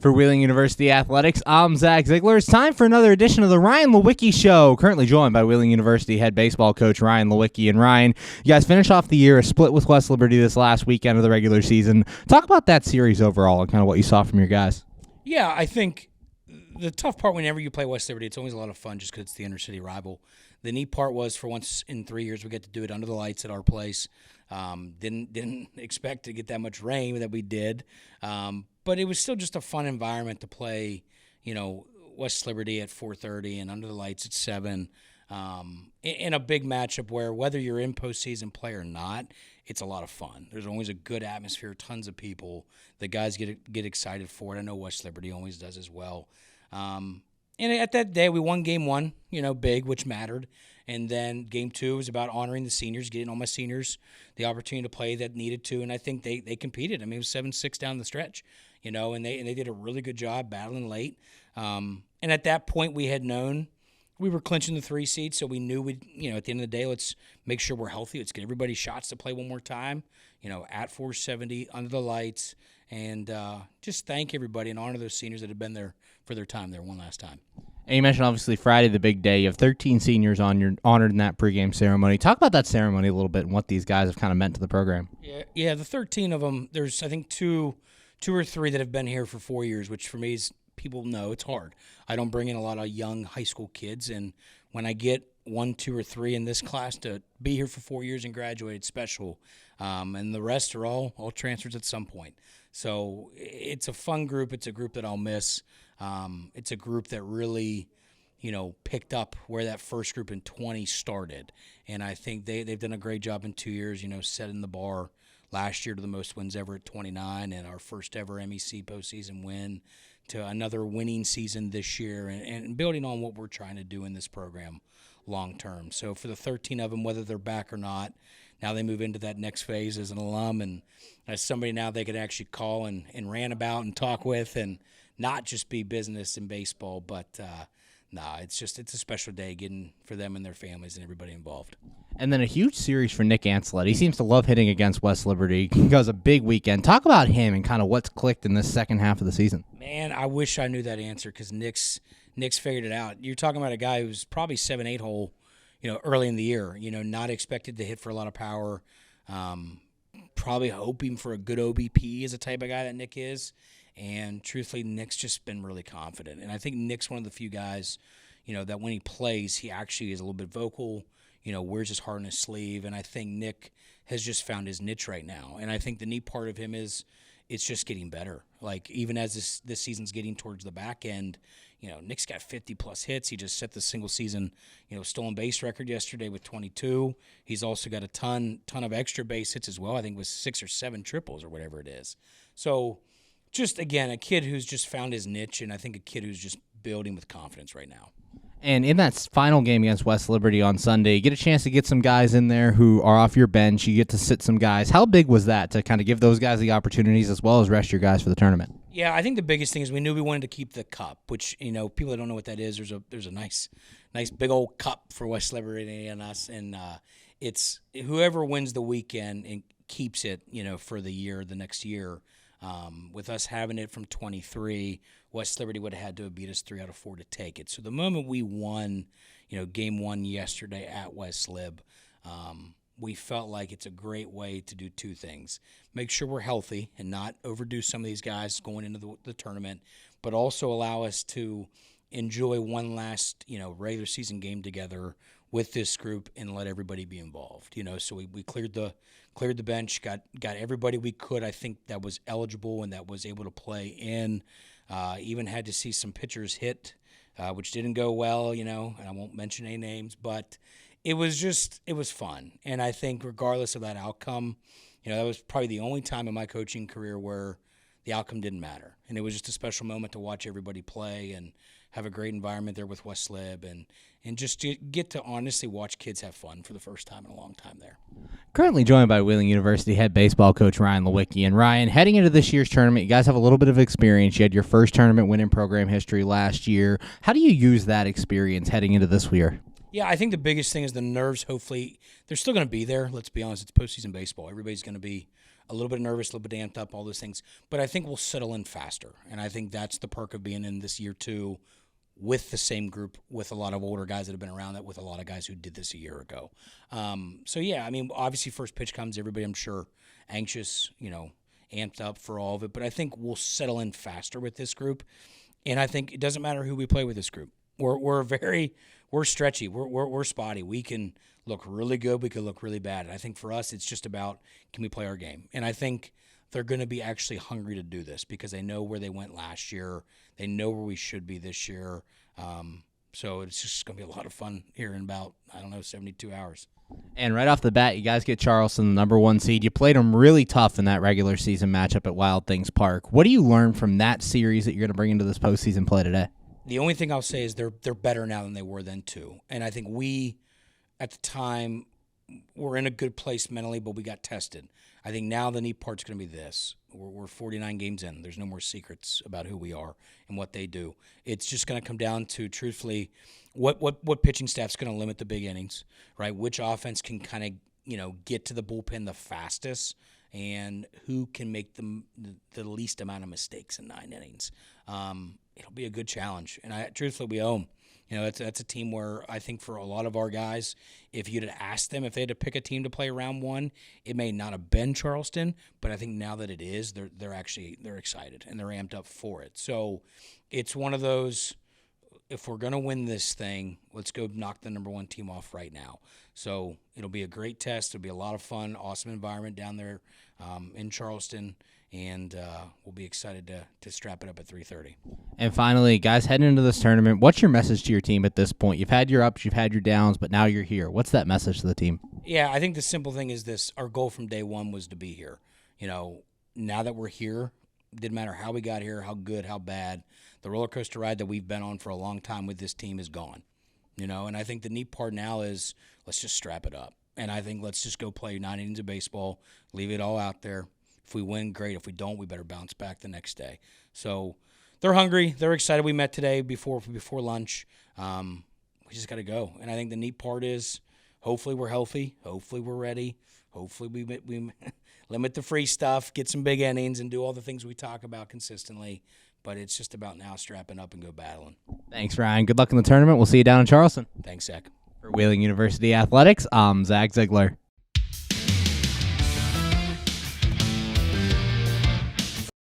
For Wheeling University Athletics, I'm Zach Ziegler. It's time for another edition of the Ryan Lewicki Show, currently joined by Wheeling University head baseball coach Ryan Lewicki. And Ryan, you guys finish off the year, a split with West Liberty this last weekend of the regular season. Talk about that series overall and kind of what you saw from your guys. Yeah, I think the tough part whenever you play West Liberty, it's always a lot of fun just because it's the inner-city rival. The neat part was for once in 3 years we get to do it under the lights at our place. Didn't expect to get that much rain that we did. But it was still just a fun environment to play, West Liberty at 4:30 and under the lights at 7. In a big matchup where whether you're in postseason play or not, it's a lot of fun. There's always a good atmosphere, tons of people. The guys get excited for it. I know West Liberty always does as well. And at that day, we won game 1, big, which mattered. And then game 2 was about honoring the seniors, getting all my seniors the opportunity to play that needed to. And I think they competed. I mean, it was 7-6 down the stretch, and they did a really good job battling late. And at that point, we had known we were clinching the 3 seed, so we knew at the end of the day, let's make sure we're healthy. Let's get everybody shots to play one more time, at 470 under the lights, and just thank everybody and honor those seniors that have been there for their time there one last time. And you mentioned, obviously, Friday, the big day. You have 13 seniors honored in that pregame ceremony. Talk about that ceremony a little bit and what these guys have kind of meant to the program. Yeah, the 13 of them, there's, I think, two or three that have been here for 4 years, which for me is, people know it's hard. I don't bring in a lot of young high school kids, and when I get 1, 2, or 3 in this class to be here for 4 years and graduate, it's special. And the rest are all transfers at some point. So it's a fun group. It's a group that I'll miss. It's a group that really, picked up where that first group in 20 started. And I think they've done a great job in 2 years, setting the bar last year to the most wins ever at 29 and our first ever MEC postseason win to another winning season this year and building on what we're trying to do in this program long term. So for the 13 of them, whether they're back or not, now they move into that next phase as an alum and as somebody now they could actually call and rant about and talk with and not just be business and baseball, but it's a special day getting for them and their families and everybody involved. And then a huge series for Nick Ancelet. He seems to love hitting against West Liberty. He goes a big weekend. Talk about him and kind of what's clicked in this second half of the season. Man, I wish I knew that answer because Nick's figured it out. You're talking about a guy who's probably 7-8 hole, early in the year, not expected to hit for a lot of power, probably hoping for a good OBP is the type of guy that Nick is. And truthfully, Nick's just been really confident. And I think Nick's one of the few guys, that when he plays, he actually is a little bit vocal, wears his heart on his sleeve. And I think Nick has just found his niche right now. And I think the neat part of him is it's just getting better. Like, even as this season's getting towards the back end, Nick's got 50-plus hits. He just set the single-season, stolen base record yesterday with 22. He's also got a ton of extra base hits as well. I think it was 6 or 7 triples or whatever it is. So, just, again, a kid who's just found his niche, and I think a kid who's just building with confidence right now. And in that final game against West Liberty on Sunday, you get a chance to get some guys in there who are off your bench. You get to sit some guys. How big was that to kind of give those guys the opportunities as well as rest your guys for the tournament? Yeah, I think the biggest thing is we knew we wanted to keep the cup, which, people that don't know what that is, there's a nice big old cup for West Liberty and us. And it's whoever wins the weekend and keeps it, for the next year. With us having it from 23, West Liberty would have had to have beat us 3 out of 4 to take it. So the moment we won, game 1 yesterday at West Lib, we felt like it's a great way to do 2 things. Make sure we're healthy and not overdo some of these guys going into the tournament, but also allow us to enjoy one last, regular season game together with this group and let everybody be involved. So we cleared the bench, got everybody we could, I think, that was eligible and that was able to play in. Even had to see some pitchers hit, which didn't go well, and I won't mention any names, but it was fun. And I think regardless of that outcome, that was probably the only time in my coaching career where the outcome didn't matter. And it was just a special moment to watch everybody play and have a great environment there with West Lib and just to get to honestly watch kids have fun for the first time in a long time there. Currently joined by Wheeling University head baseball coach Ryan Lewicki. And Ryan, heading into this year's tournament, you guys have a little bit of experience. You had your first tournament win in program history last year. How do you use that experience heading into this year? Yeah, I think the biggest thing is the nerves. Hopefully, they're still going to be there. Let's be honest. It's postseason baseball. Everybody's going to be a little bit nervous, a little bit amped up, all those things. But I think we'll settle in faster. And I think that's the perk of being in this year, too, with the same group, with a lot of older guys that have been around that, with a lot of guys who did this a year ago. So, yeah, I mean, obviously first pitch comes, everybody, I'm sure, anxious, amped up for all of it. But I think we'll settle in faster with this group. And I think it doesn't matter who we play with this group. We're stretchy. We're spotty. We can look really good. We can look really bad. And I think for us, it's just about, can we play our game? And I think they're going to be actually hungry to do this because they know where they went last year. They know where we should be this year. So it's just going to be a lot of fun here in about, 72 hours. And right off the bat, you guys get Charleston, the number 1 seed. You played them really tough in that regular season matchup at Wild Things Park. What do you learn from that series that you're going to bring into this postseason play today? The only thing I'll say is they're better now than they were then too. And I think we, at the time, were in a good place mentally, but we got tested. I think now the neat part's going to be this. We're 49 games in. There's no more secrets about who we are and what they do. It's just going to come down to, truthfully, what pitching staff's going to limit the big innings, right? Which offense can kind of, get to the bullpen the fastest, and who can make the least amount of mistakes in 9 innings. It'll be a good challenge, and truthfully, we owe them. That's a team where I think for a lot of our guys, if you'd have asked them if they had to pick a team to play round 1, it may not have been Charleston, but I think now that it is, they're excited and they're amped up for it. So it's one of those, if we're going to win this thing, let's go knock the number 1 team off right now. So it'll be a great test. It'll be a lot of fun, awesome environment down there in Charleston. And we'll be excited to strap it up at 3:30. And finally, guys, heading into this tournament, what's your message to your team at this point? You've had your ups, you've had your downs, but now you're here. What's that message to the team? Yeah, I think the simple thing is this. Our goal from day one was to be here. Now that we're here, it didn't matter how we got here, how good, how bad. The roller coaster ride that we've been on for a long time with this team is gone. And I think the neat part now is let's just strap it up. And I think let's just go play 9 innings of baseball, leave it all out there. If we win, great. If we don't, we better bounce back the next day. So they're hungry. They're excited. We met today before lunch. We just got to go. And I think the neat part is hopefully we're healthy. Hopefully we're ready. Hopefully we limit the free stuff, get some big innings, and do all the things we talk about consistently. But it's just about now strapping up and go battling. Thanks, Ryan. Good luck in the tournament. We'll see you down in Charleston. Thanks, Zach. For Wheeling University Athletics, I'm Zach Ziegler.